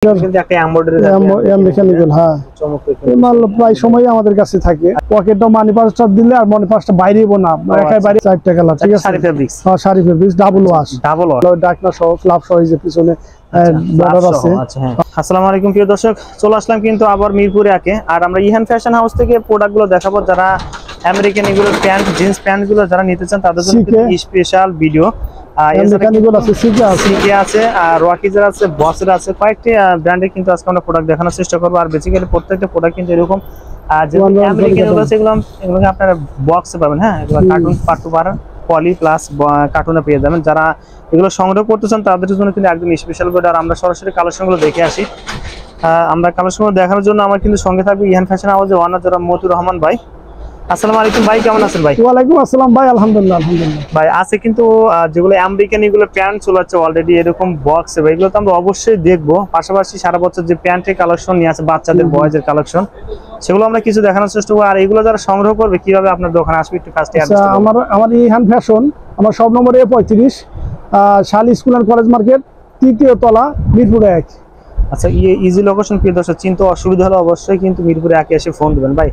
কিন্তু একটা embroidery mechanical হ্যাঁ এই মাল প্রায় সময় আমাদের কাছে থাকে। পকেটও মানি পাঁচটা দিলে আর মানি পাঁচটা বাইরেও না, একাই বাইরে 4 টাকা কালার। ঠিক আছে, শাড়ি ফেব্রিক্স, হ্যাঁ শাড়ি ফেব্রিক্স ডাবল ওয়াশ ডাকনা সহ ফ্লাপ সহ এই যে পিছনে বর্ডার আছে। আচ্ছা হ্যাঁ। আসসালামু আলাইকুম প্রিয় দর্শক, চলে আসলাম কিন্তু আবার মিরপুরে একে। আর আমরা ইহান ফ্যাশন হাউস থেকে প্রোডাক্টগুলো দেখাবো। যারা আমেরিকান এগুলো প্যান্ট, জিন্স প্যান্ট গুলো যারা নিতে চান তাদের জন্য স্পেশাল ভিডিও। আছে আর রকিজের আছে, বসের আছে, কয়েকটি ব্র্যান্ডের কিন্তু আজকে আমরা প্রোডাক্ট দেখানোর চেষ্টা করবো। আর বেসিক্যালি প্রত্যেকটা প্রোডাক্ট কিন্তু এরকম আমেরিকান এগুলো আছে, এগুলোকে আপনারা বক্সে পাবেন। হ্যাঁ, এগুলো কার্টুন পার্ট টু পার্ট পলি প্লাস কার্টুনে পেয়ে যাবেন। যারা এগুলো সংগ্রহ করতে চান তাদের জন্য কিন্তু একদম স্পেশাল করে। আর আমরা সরাসরি কালেকশনগুলো দেখে আসি। আমরা কালেকশনগুলো দেখানোর জন্য আমার কিন্তু সঙ্গে থাকবে ইহান ফ্যাশন হাউসের ওনার যারা মতিউর রহমান ভাই। আসসালামু আলাইকুম ভাই, কেমন আছেন ভাই? ওয়ালাইকুম আসসালাম ভাই, আলহামদুলিল্লাহ আলহামদুলিল্লাহ ভাই। আছে কিন্তু যেগুলো আমেরিকান এগুলো প্যান্ট চলে যাচ্ছে অলরেডি এরকম বক্স, এগুলো তো আমরা অবশ্যই দেখবো। পাশাপাশি সারা বছর যে প্যান্টের কালেকশন নিয়ে আছে, বাচ্চাদের বয়েজের কালেকশন, সেগুলো আমরা কিছু দেখানোর চেষ্টা করবো। আর এগুলো যারা সংগ্রহ করবে কিভাবে আপনার দোকানে আসবে একটু ফার্স্টে। আমার ইহান ফ্যাশন, আমার সব নম্বর A35 শালি স্কুল এন্ড কলেজ মার্কেট, 3য় তলা, মিরপুর 1। আচ্ছা, ইজি লোকেশন প্রিয় দর্শক, চিন্তা অসুবিধা হলে অবশ্যই কিন্তু মিরপুরে 1 এসে ফোন দিবেন ভাই।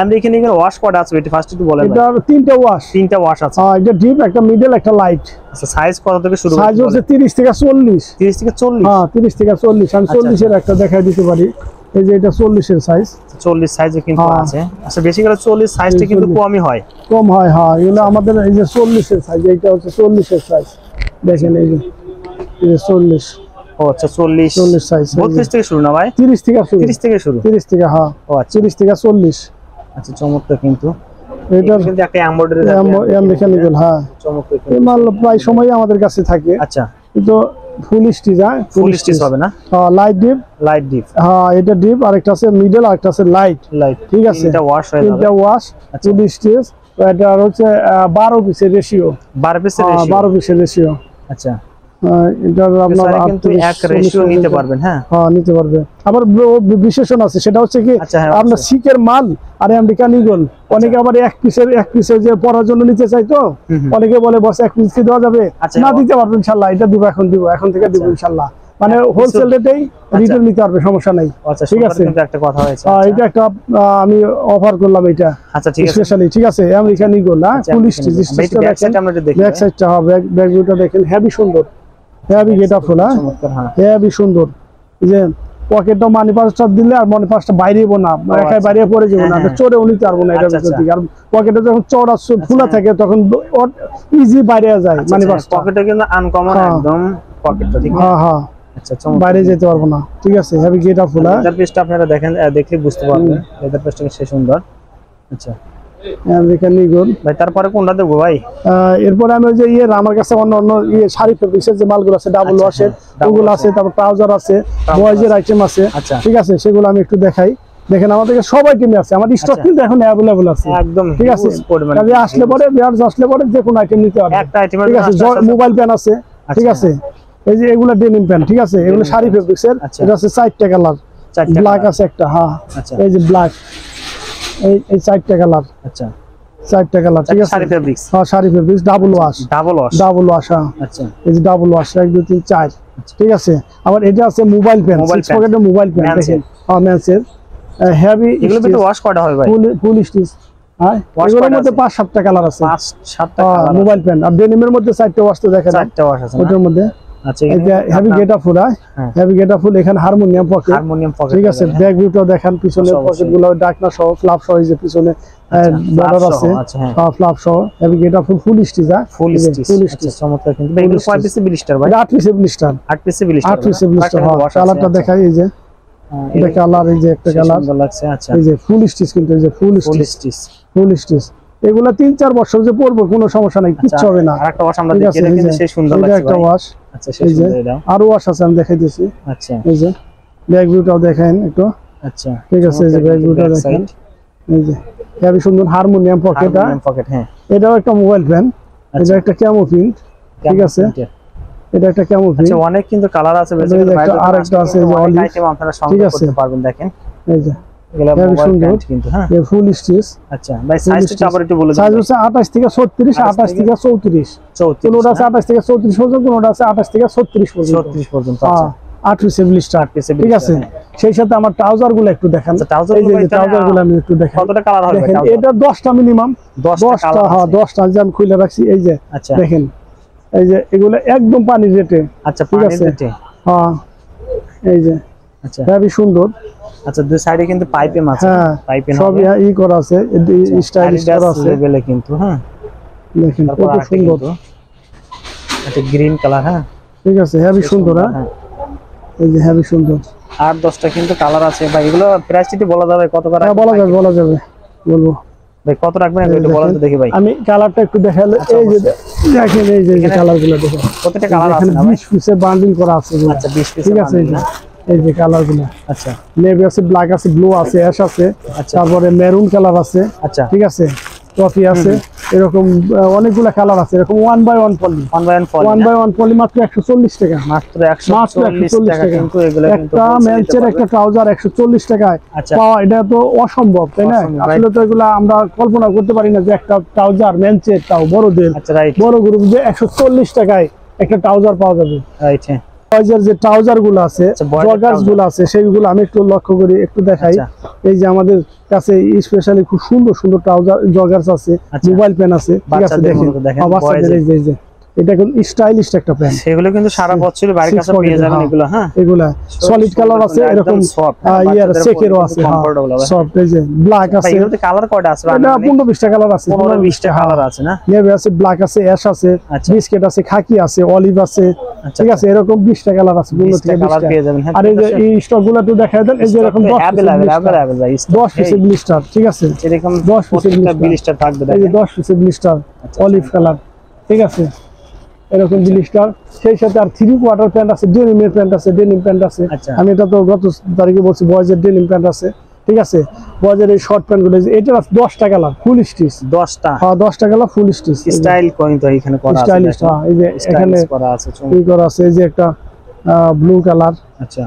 আমেরিকান এর ওয়াশ কয়টা আছে এটা ফার্স্ট একটু বলেন। এটা 3টা ওয়াশ। 3টা ওয়াশ আছে। এটা ডিপ, একটা মিডল, একটা লাইট। আচ্ছা, সাইজ কত থেকে শুরু? সাইজ হচ্ছে 30 থেকে 40। 30 থেকে 40? হ্যাঁ 30 থেকে 40। আমি 40 এর একটা দেখাই দিতে পারি। এই যে এটা 40 এর সাইজ। 40 সাইজে কিন্তু আছে। আচ্ছা, বেসিক্যালি 40 সাইজটা কিন্তু কমই হয়। কম হয়, হ্যাঁ। এগুলো আমাদের এই যে 40 এর সাইজ, এইটা হচ্ছে 40 এর সাইজ। দেখেন এই যে 40। ও আচ্ছা, 40 সাইজ। 32 থেকে শুরু না ভাই? 30 থেকে শুরু। 30 থেকে শুরু। 30 থেকে, হ্যাঁ। ও আচ্ছা, 30 থেকে 40। আচ্ছা, চমৎকার। কিন্তু এটা কিন্তু একটা এমব্রয়ডারি মেকানিক্যাল, হ্যাঁ চমৎকার। এই মাল প্রায় সময় আমাদের কাছে থাকে। আচ্ছা, কিন্তু ফুল স্টিচ, ফুল স্টিচ হবে না? হ্যাঁ, লাইট ডিপ, লাইট ডিপ। হ্যাঁ এটা ডিপ, আরেকটা আছে মিডল, আরেকটা আছে লাইট। ঠিক আছে, এটা ওয়াশ হয়ে যাবে। এটা ওয়াশ, ফুল স্টিচ। এটা হচ্ছে 12 পিসের রেশিও। 12 পিসের রেশিও? 12 পিসের রেশিও। আচ্ছা, এটা আপনারা কিন্তু এক রেশিও নিতে পারবেন। হ্যাঁ হ্যাঁ, নিতে পারবে। আবার বিশেষণ আছে, সেটা হচ্ছে কি আপনার সিকের মাল আর আমেরিকান ঈগল। অনেকে আবার এক পিসের যে পরার জন্য নিতে চাই, তো অনেকে বলে বস এক পিস কি দেওয়া যাবে না? দিতে পারবেন ইনশাআল্লাহ। এটা দিব, এখন থেকে দিব ইনশাআল্লাহ। মানে হোলসেল রেটেই রিটেল নিতে পারবে, সমস্যা নাই। ঠিক আছে, কিন্তু একটা কথা হয়েছে, এটা একটা আমি অফার করলাম এটা। আচ্ছা ঠিক আছে, স্পেশালি। ঠিক আছে, আমেরিকান ঈগল না, ফুল স্টিচ। ব্যাক সাইড আমরা একটু দেখি। ব্যাক সাইডটা হবে, ব্যাক ভিউটা দেখেন, হেভি সুন্দর, হেভি গেট আপ ফুল, হেভি সুন্দর। যে পকেটও মানি পাঁচটা দিলে আর মানি পাঁচটা বাইরেও না, একাই বাইরে পড়ে যাবো না, চড়েও নিতে পারবো না। এটা আর পকেটে যখন চড়া খোলা থাকে তখন ইজি বাইরে যায়। মানি পাঁচটা পকেটে কিন্তু আনকমন একদম পকেটটা। ঠিক আছে, হ্যাঁ হ্যাঁ, আচ্ছা বাইরে যেতে পারবো না। ঠিক আছে, হেভি গেট আপ ফুল। লেদার পিসটা আপনারা দেখেন, দেখলে বুঝতে পারবেন লেদার পিসটা কি সুন্দর। আচ্ছা, আমেরিকান ঈগল ভাই। তারপরে কোনটা দেবো ভাই? এরপরে আমি যে আমার কাছে অন্য শাড়ি ফেব্রিক্সের যে মালগুলো আছে, ডাবল ওয়াশের ওগুলো আছে, তারপর ট্রাউজার আছে, বয়েজের আইটেম আছে। ঠিক আছে, সেগুলো আমি একটু দেখাই। দেখেন আমাদের কাছে সব আইটেমই আছে, আমার স্টক কিন্তু এখন অ্যাভেলেবল আছে একদম। ঠিক আছে, কাজে আসলে পরে যে কোনো আইটেম নিতে পারবে। একটা আইটেমের ঠিক আছে, মোবাইল প্যান আছে। ঠিক আছে, এই যে এগুলো ডেনিম প্যান। ঠিক আছে, এগুলো শাড়ি ফেব্রিক্সের। এটা আছে 4টা কালার, ব্ল্যাক আছে একটা, হ্যাঁ এই যে ব্ল্যাক, এই 4টা কালার। আচ্ছা, 4টা কালার। ঠিক আছে, শাড়ি ফেব্রিক্স। হ্যাঁ শাড়ি ফেব্রিক্স, ডাবল ওয়াশ। হ্যাঁ। আচ্ছা, এই যে ডাবল ওয়াশ 1 2 3 4। ঠিক আছে, আবার এটা আছে মোবাইল প্যান, 6 পকেটের মোবাইল প্যান। দেখেন, হ্যাঁ মেন্সের হেভি। এগুলো কিন্তু ওয়াশ করা হয় ভাই? ফুল স্টিচ। হ্যাঁ, এগুলোর মধ্যে 5-7টা কালার আছে। 5-7টা কালার মোবাইল প্যান। আর ডেনিমের মধ্যে 4টা ওয়াশ তো দেখেন, 4টা ওয়াশ আছে ওটার মধ্যে। আচ্ছা, এটা হেভি গেট আপ ফুল, হেভি গেট আপ ফুল। এখানে হারমোনিয়াম পকেট। ঠিক আছে, ব্যাক ভিউটাও দেখেন, পিছনের পকেটগুলো ডাকনা সহ ফ্লাপ সহ, এই যে পিছনে বর্ডার আছে, ফ্লাপ সহ, হেভি গেট আপ ফুল, ফুল স্টিচ। ফুল স্টিচ চমৎকার। কিন্তু এগুলো কয় পিসে ব্লিস্টার ভাই? 8 পিসে ব্লিস্টার। 8 পিসে ব্লিস্টার। 8 পিসে ব্লিস্টার। কালারটা দেখাই, এই যে এটা কালার, এই যে একটা কালার সুন্দর লাগছে। আচ্ছা, এই যে ফুল স্টিচ, কিন্তু এই যে ফুল স্টিচ এগুলা 3-4 বছর যে পরবো কোনো সমস্যা নাই, কিচ্ছু হবে না। আরেকটা ওয়াশ আমরা দেখি, এটা কিন্তু সেই সুন্দর লাগছে একটা ওয়াশ। আচ্ছা, সেই সুন্দর এটা। আরো ওয়াশ আছে, আমি দেখাই দিছি। আচ্ছা, এই যে ব্যাক ভিউটাও দেখেন একটু। আচ্ছা, ঠিক আছে, এই যে ব্যাক ভিউটা দেখেন, এই যে হেভি সুন্দর হারমোনিয়াম পকেট। হ্যাঁ, এটাও একটা মোবাইল প্যান। এটা একটা ক্যামো প্রিন্ট। ঠিক আছে, এটা একটা ক্যামো প্রিন্ট। আচ্ছা, অনেক কিন্তু কালার আছে, আরেকটা আছে যে অলিভ আইটেম আপনারা সংগ্রহ করতে পারবেন। দেখেন, এই যে এগুলা মোবাইল প্যান্ট কিন্তু। হ্যাঁ, এই ফুল স্টিচ। আচ্ছা ভাই, সাইজটা আবার একটু বলে দিন। সাইজ হচ্ছে 28 থেকে 36, 28 থেকে 34। কোনটা আছে 28 থেকে 34 পর্যন্ত, কোনটা আছে 28 থেকে 36 পর্যন্ত। 36 পর্যন্ত। আচ্ছা, 8 পিসের ব্লিস্টার, ঠিক আছে। সেই সাথে আমার ট্রাউজার গুলো একটু দেখেন, এই যে ট্রাউজার গুলো আমি একটু দেখেন কতটা কালার হবে দেখেন, এটা 10টা মিনিমাম, 10টা, হ্যাঁ 10টা যে আমি খুলে রাখছি, এই যে দেখেন, এই যে এগুলো একদম পানি রেটে। আচ্ছা, পানি রেটে, হ্যাঁ এই যে, আচ্ছা হেভি সুন্দর। আচ্ছা, দুই সাইডে কিন্তু পাইপিং আছে, পাইপিং সব ই করা আছে, স্টাইলিশ করা আছে লেভেলে কিন্তু, হ্যাঁ দেখেন কত সুন্দর। আচ্ছা, গ্রিন কালার, হ্যাঁ ঠিক আছে, হেভি সুন্দর, হ্যাঁ এই যে হেভি সুন্দর। 8-10টা কিন্তু কালার আছে ভাই। এগুলো প্রাইসটি বলা যাবে কত করে? হ্যাঁ বলা যাবে, বলা যাবে, বলবো ভাই কত রাখবেন একটু বলা তো দেখি ভাই। আমি কালারটা একটু দেখালে, এই যে দেখেন, এই যে কালারগুলো দেখেন, কতটা কালার আছে না ভাই? 20 পিসে বান্ডিল করা আছে। আচ্ছা, 20 পিস, ঠিক আছে, এই যে কালারগুলো, আচ্ছা নেভি আছে, ব্ল্যাক আছে, ব্লু আছে, অ্যাশ আছে, তারপরে মেরুন কালার আছে, আচ্ছা ঠিক আছে, কফি আছে, এরকম অনেকগুলো কালার আছে। এরকম 1 by 1 poly, 1 by 1 poly, 1 by 1 poly মাত্র 140 টাকা, মাত্র 140 টাকা কিন্তু। এগুলো কিন্তু একটা ম্যাচের একটা ট্রাউজার 140 টাকায় পাওয়া, এটা তো অসম্ভব, তাই না? আসলে তো এগুলো আমরা কল্পনা করতে পারি না যে একটা ট্রাউজার ম্যাচের, তাও বড়দের, বড় গ্রুপ, যে 140 টাকায় একটা ট্রাউজার পাওয়া যাবে। রাইট, হ্যাঁ। বয়েজের যে ট্রাউজার গুলো আছে, জগার্স গুলো আছে, সেইগুলো আমি একটু লক্ষ্য করি, একটু দেখাই। এই যে আমাদের কাছে স্পেশালি খুব সুন্দর সুন্দর ট্রাউজার জগার্স আছে, মোবাইল প্যান আছে, ঠিক আছে, দেখেন বাচ্চাদের, এই যে এটা কোন স্টাইলিশ একটা প্যান্ট, সেগুলো কিন্তু সারা বছর বাড়ির কাছে পেয়ে যাবেন এগুলো। হ্যাঁ, এগুলা সলিড কালার আছে, এরকম ইয়ার চেকেরও আছে, সফট, এই যে ব্ল্যাক আছে। এগুলোতে কালার কয়টা আছে? এটা 15-20টা কালার আছে, 15-20টা কালার আছে না? নেভি আছে, ব্ল্যাক আছে, অ্যাশ আছে, বিস্কিট আছে, খাকি আছে, অলিভ আছে, ঠিক আছে, এরকম 20টা কালার আছে, 20টা কালার পেয়ে যাবেন। আর এই যে এই স্টকগুলো একটু দেখায় দেন, এই যে এরকম 10 পিসের ব্লিস্টার, ঠিক আছে, এরকম 10 পিসের ব্লিস্টার থাকবে, এই যে 10 পিসের ব্লিস্টার অলিভ কালার, ঠিক আছে, এরকম ব্লিস্টার। সেই সাথে আর 3/4 প্যান্ট আছে, ডেনিমের প্যান্ট আছে, ডেনিম প্যান্ট আছে। আমি এটা তো গত তারিখে বলছি, বয়েজের ডেনিম প্যান্ট আছে, ঠিক আছে। বয়েজের এই শর্ট প্যান্ট গুলো, এটা 10টা কালার ফুল স্টিচ, 10টা, হ্যাঁ 10টা কালার ফুল স্টিচ, স্টাইল কইন তো এখানে করা আছে, স্টাইলিশ। হ্যাঁ, এই যে এখানে করা আছে, এই করা আছে, এই যে একটা ব্লু কালার। আচ্ছা,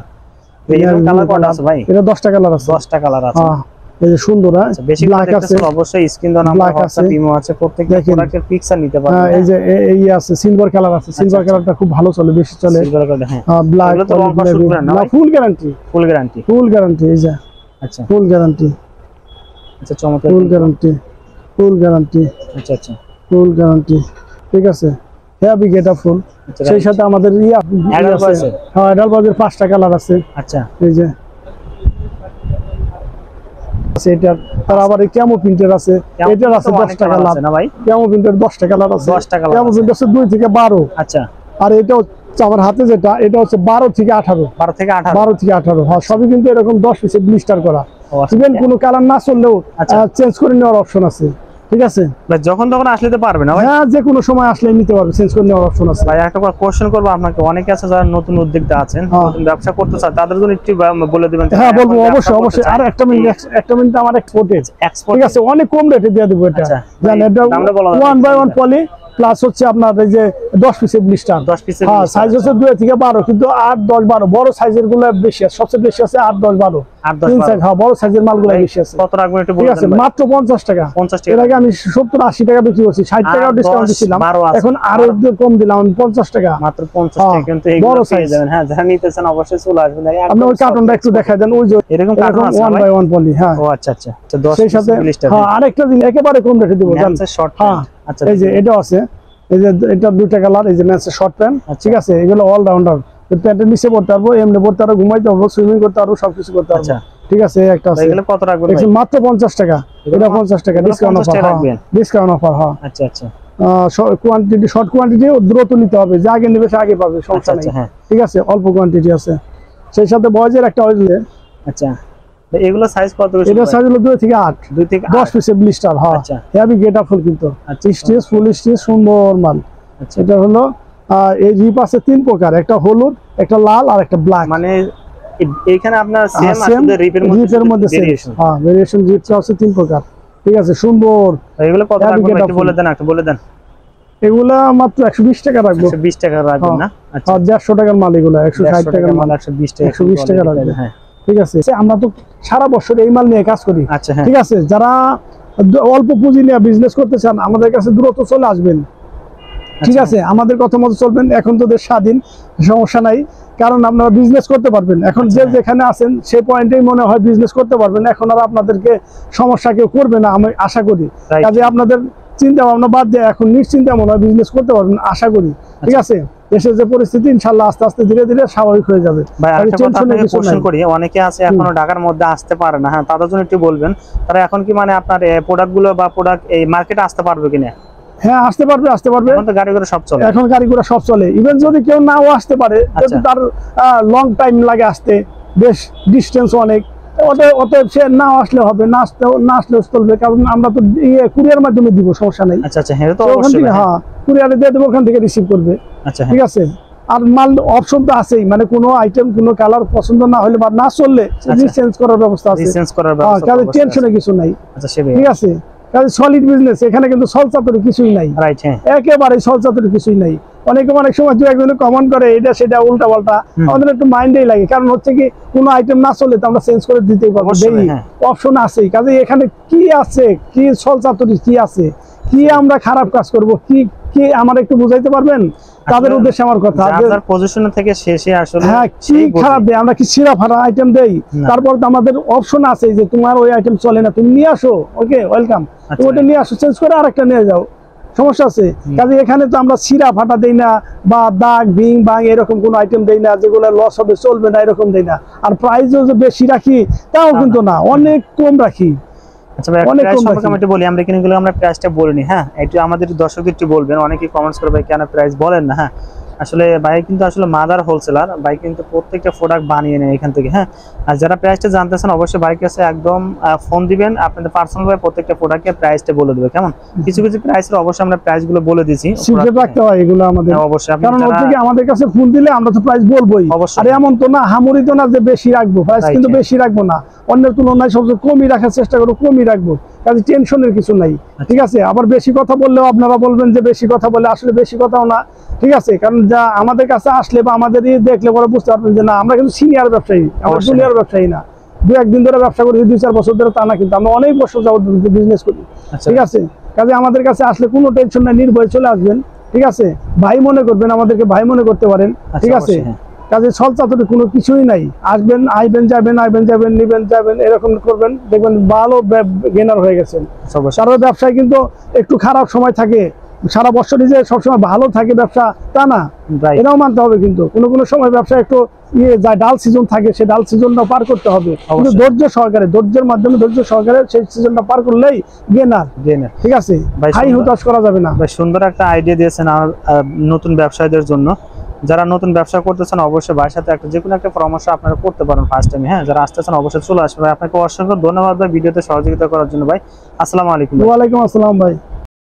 এই কালার কয়টা আছে ভাই? এটা 10টা কালার আছে, 10টা কালার আছে। হ্যাঁ, এই যে সুন্দর, হ্যাঁ বেশি ব্ল্যাক আছে, অবশ্যই স্ক্রিন দাও নাম্বার, WhatsApp ইমো আছে, প্রত্যেকটা প্রোডাক্টের পিকচার নিতে পারবেন। হ্যাঁ, এই যে এই আছে সিলভার কালার আছে, সিলভার কালারটা খুব ভালো চলে, বেশি চলে সিলভার কালার। হ্যাঁ, ব্ল্যাক, এগুলো তো রং করা শুরু না, full guarantee, full guarantee, full guarantee, এই যে আচ্ছা ফুল গ্যারান্টি, আচ্ছা চমৎকার, ফুল গ্যারান্টি, ফুল গ্যারান্টি, আচ্ছা আচ্ছা ফুল গ্যারান্টি, ঠিক আছে, হেভি গেট আপ ফুল। সেই সাথে আমাদের অ্যাডাল আছে, হ্যাঁ অ্যাডাল বাজের 5টা কালার আছে। আচ্ছা, এই যে এটা, তার আবার ক্যামো প্রিন্টের আছে, এটার আছে 10টা কালার না ভাই, ক্যামো প্রিন্টের 10টা কালার আছে, 10টা কালার, ক্যামো প্রিন্ট আছে 2 থেকে 12। আচ্ছা, আর এটা আমার হাতে যেটা, এটা হচ্ছে 12 থেকে 18, 12 থেকে 18, হ্যাঁ সবই কিন্তু এরকম 10 পিসের ব্লিস্টার করা। ইভেন কোনো কালার না চললেও চেঞ্জ করে নেওয়ার অপশন আছে, ঠিক আছে, যখন তখন আসলে তো পারবে না ভাই? হ্যাঁ, যে কোনো সময় আসলে নিতে পারবে, চেঞ্জ করে নেওয়ার অপশন আছে। ভাই একটা কোশ্চেন করব আপনাকে, অনেকে আছে যারা নতুন উদ্যোক্তা আছেন, নতুন ব্যবসা করতে চায়, তাদের জন্য একটু বলে দিবেন? হ্যাঁ বলবো, অবশ্যই অবশ্যই। আর একটা মিনিট আমার এক্সপোর্টেজ, ঠিক আছে, অনেক কম রেটে দিয়ে দেবো এটা, জানেন, এটা 1 বাই 1 পলি প্লাস হচ্ছে আপনার এই যে 10 পিসের ব্লিস্টার, 10 পিসের, হ্যাঁ সাইজ হচ্ছে 2 থেকে 12, কিন্তু 8, 10, 12 বড় সাইজের গুলো বেশি আছে, সবচেয়ে বেশি আছে 8, 10, 12, 3 সাইজ, হ্যাঁ বড় সাইজের মালগুলো বেশি আছে। কত রাখবেন একটু বলুন? ঠিক আছে, মাত্র 50 টাকা, 50 টাকা। এর আগে আমি 70-80 টাকা বিক্রি করছি, 60 টাকা ডিসকাউন্ট দিছিলাম, এখন আরো একটু কম দিলাম, আমি 50 টাকা, মাত্র 50 টাকা, কিন্তু বড় সাইজ যাবেন। হ্যাঁ, যারা নিতেছেন অবশ্যই চলে আসবেন। আপনি ওই কার্টনটা একটু দেখাই দেন, ওই যে এরকম কার্টন আছে 1 বাই 1 পলি। হ্যাঁ, ও আচ্ছা আচ্ছা, 10 পিসের ব্লিস্টার। হ্যাঁ, আরেকটা দিন একেবারে কম রেটে দেব, জানেন, শর্ট প্যান্ট। আচ্ছা, এই যে এটা আছে, এই যে এটা 2টা কালার, এই যে ম্যাচের শর্ট প্যান্ট, ঠিক আছে, এগুলো অল রাউন্ডার, প্যান্টের নিচে পড়তে পারবো, এমনি পড়তে পারবো, ঘুমাইতে পারবো, সুইমিং করতে পারবো, সবকিছু করতে পারবো, ঠিক আছে। একটা আছে, এগুলো কত রাখবেন ভাই? মাত্র 50 টাকা, এটা 50 টাকা ডিসকাউন্ট অফার, ডিসকাউন্ট অফার। হ্যাঁ, আচ্ছা আচ্ছা, কোয়ান্টিটি, শর্ট কোয়ান্টিটি দ্রুত নিতে হবে, যে আগে নেবে সে আগে পাবে, সমস্যা নেই, ঠিক আছে, অল্প কোয়ান্টিটি আছে। সেই সাথে বয়েজের একটা হইলে, আচ্ছা এগুলো সাইজ কত? এটা সাইজ হলো 2 থেকে 8, 2 থেকে 10 পিসের ব্লিস্টার। হ্যাঁ, হেভি গেট আপ ফুল, কিন্তু স্টিচ, ফুল স্টিচ, সুন্দর মাল। এটা হলো এই রিপ আছে 3 প্রকার, একটা হলুদ, একটা লাল, আর একটা ব্ল্যাক। মানে এইখানে আপনার সেম আছে, রিপের মধ্যে ভেরিয়েশন। হ্যাঁ, ভেরিয়েশন রিপটা আছে 3 প্রকার, ঠিক আছে, সুন্দর। এগুলো কত রাখবেন একটু বলে দেন, একটু বলে দেন। এগুলা মাত্র 120 টাকা রাখবো, 120 টাকা রাখবেন না? আচ্ছা, 150 টাকার মাল, এগুলো 160 টাকার মাল, 120 টাকা রাখবেন। হ্যাঁ, ঠিক আছে। আমরা তো সারা বছর এই মাল নিয়ে কাজ করি। আচ্ছা, ঠিক আছে, যারা অল্প পুঁজি নিয়ে বিজনেস করতে চান, আমাদের কাছে দ্রুত চলে আসবেন, ঠিক আছে, আমাদের কথা মতো চলবেন। এখন তো দেশ স্বাধীন, সমস্যা নাই, কারণ আপনারা বিজনেস করতে পারবেন। এখন যে যেখানে আছেন সেই পয়েন্টেই মনে হয় বিজনেস করতে পারবেন, এখন আর আপনাদেরকে সমস্যা কেউ করবে না আমি আশা করি। কাজে আপনাদের চিন্তা ভাবনা বাদ দিয়ে এখন নিশ্চিন্তে মনে হয় বিজনেস করতে পারবেন আশা করি। ঠিক আছে, দেশের যে পরিস্থিতি ইনশাআল্লাহ আস্তে আস্তে ধীরে ধীরে স্বাভাবিক হয়ে যাবে। অনেকে আছে এখনো ঢাকার মধ্যে আসতে পারে না, হ্যাঁ তাদের জন্য একটু বলবেন, তারা এখন কি মানে আপনার প্রোডাক্ট গুলো বা প্রোডাক্ট এই মার্কেটে আসতে পারবে কিনা? হ্যাঁ আসতে পারবে, আসতে পারবে। এখন তো গাড়ি ঘোড়া সব চলে, এখন গাড়ি ঘোড়া সব চলে। ইভেন যদি কেউ নাও আসতে পারে, যদি তার লং টাইম লাগে আসতে, বেশ ডিস্টেন্স অনেক, অতএব সে নাও আসলে হবে, না আসলেও চলবে, কারণ আমরা তো কুরিয়ার মাধ্যমে দিব, সমস্যা নেই। আচ্ছা আচ্ছা, হ্যাঁ তো অবশ্যই, হ্যাঁ কুরিয়ারে দিয়ে দেবো, ওখান থেকে রিসিভ করবে। আচ্ছা ঠিক আছে। আর মাল অপশন তো আছেই, মানে কোনো আইটেম কোনো কালার পছন্দ না হলে বা না চললে চেঞ্জ করার ব্যবস্থা আছে, কাজে টেনশনে কিছু নাই। ঠিক আছে, কাজে সলিড বিজনেস, এখানে কিন্তু সলচাতুরি কিছুই নাই, একেবারে সলচাতুরি কিছুই নাই। অনেকে অনেক সময় দু একজনে কমেন্ট করে এটা সেটা উল্টা পাল্টা, আমাদের একটু মাইন্ডেই লাগে, কারণ হচ্ছে কি কোনো আইটেম না চললে তো আমরা চেঞ্জ করে দিতেই পারবো, অপশন আছেই। কাজে এখানে কি আছে, কি সলচাতুরি কি আছে, কি আমরা খারাপ কাজ করব, কি কি আমার একটু বুঝাইতে পারবেন তাদের উদ্দেশ্যে আমার কথা। আপনার পজিশন থেকে শেষে আসলে হ্যাঁ কি খারাপ দেই আমরা, কি সিরা ফারা আইটেম দেই, তারপর তো আমাদের অপশন আছে যে তোমার ওই আইটেম চলে না, তুমি নিয়ে আসো, ওকে ওয়েলকাম, তুমি ওটা নিয়ে আসো, চেঞ্জ করে আরেকটা নিয়ে যাও, সমস্যা আছে। কাজে এখানে তো আমরা সিরা ফাটা দেই না, বা দাগ ভিং ভাঙ এরকম কোনো আইটেম দেই না যেগুলো লস হবে চলবে না, এরকম দেই না। আর প্রাইসও যে বেশি রাখি তাও কিন্তু না, অনেক কম রাখি। আচ্ছা ভাই, প্রাইস সম্পর্কে আমি একটু বলি, আমরা কিন্তু আমরা প্রাইসটা বলিনি, হ্যাঁ একটু আমাদের দর্শকদের একটু বলবেন, অনেকেই কমেন্টস করে ভাই কেন প্রাইস বলেন না। হ্যাঁ আসলে ভাই কিন্তু আসলে মাদার হোলসেলার, ভাই কিন্তু প্রত্যেকটা প্রোডাক্ট বানিয়ে নেয় এখান থেকে। হ্যাঁ আর যারা প্রাইসটা জানতেছেন অবশ্যই ভাইয়ের কাছে একদম ফোন দিবেন, আপনাদের পার্সোনাল ভাবে প্রত্যেকটা প্রোডাক্টের প্রাইসটা বলে দেবে, কেমন? কিছু কিছু প্রাইসের অবশ্যই আমরা প্রাইসগুলো বলে দিয়েছি, সিক্রেট রাখতে হয় এগুলো আমাদের অবশ্যই, কারণ হচ্ছে কি আমাদের কাছে ফোন দিলে আমরা তো প্রাইস বলবোই, আর এমন তো না হামুরি তো না যে বেশি রাখবো, প্রাইস কিন্তু বেশি রাখবো না, অন্যের তুলনায় সবচেয়ে কমই রাখার চেষ্টা করবো, কমই রাখবো, কাজে টেনশনের কিছু নাই। ঠিক আছে, আবার বেশি কথা বললেও আপনারা বলবেন যে বেশি কথা বলে, আসলে বেশি কথাও না। ঠিক আছে, কারণ যা আমাদের কাছে আসলে বা আমাদের দেখলে পরে বুঝতে পারবেন যে না আমরা কিন্তু সিনিয়র ব্যবসায়ী, আমরা জুনিয়র ব্যবসায়ী না, দু একদিন ধরে ব্যবসা করি, 2-4 বছর ধরে তা না, কিন্তু আমরা অনেক বছর যাবত বিজনেস করি। ঠিক আছে, কাজে আমাদের কাছে আসলে কোনো টেনশন নাই, নির্ভয়ে চলে আসবেন। ঠিক আছে, ভাই মনে করবেন, আমাদেরকে ভাই মনে করতে পারেন। ঠিক আছে, কাজে সলচাতুরি কোনো কিছুই নাই, আসবেন আইবেন যাবেন, আইবেন যাবেন, নিবেন যাবেন, এরকম করবেন, দেখবেন ভালো গেনার হয়ে গেছেন। কারণ ব্যবসায় কিন্তু একটু খারাপ সময় থাকে, সারা বছরই যে সবসময় ভালো থাকে ব্যবসা তা না, এটাও মানতে হবে। কিন্তু কোনো কোনো সময় ব্যবসা একটু যায়, ডাল সিজন থাকে, সেই ডাল সিজনটা পার করতে হবে, কিন্তু ধৈর্য সহকারে, ধৈর্যের মাধ্যমে ধৈর্য সহকারে সেই সিজনটা পার করলেই গেনার। ঠিক আছে, হাই হুতাশ করা যাবে না। ভাই সুন্দর একটা আইডিয়া দিয়েছেন আমার নতুন ব্যবসায়ীদের জন্য, যারা নতুন ব্যবসা করতেছেন অবশ্যই ভাইয়ের সাথে একটা যে কোনো একটা পরামর্শ আপনারা করতে পারেন ফার্স্ট টাইমে। হ্যাঁ যারা আসতেছেন অবশ্যই চলে আসবে। আপনাকে অসংখ্য ধন্যবাদ ভাই ভিডিওতে সহযোগিতা করার জন্য ভাই। আসসালামু আলাইকুম। ওয়ালাইকুম আসসালাম ভাই।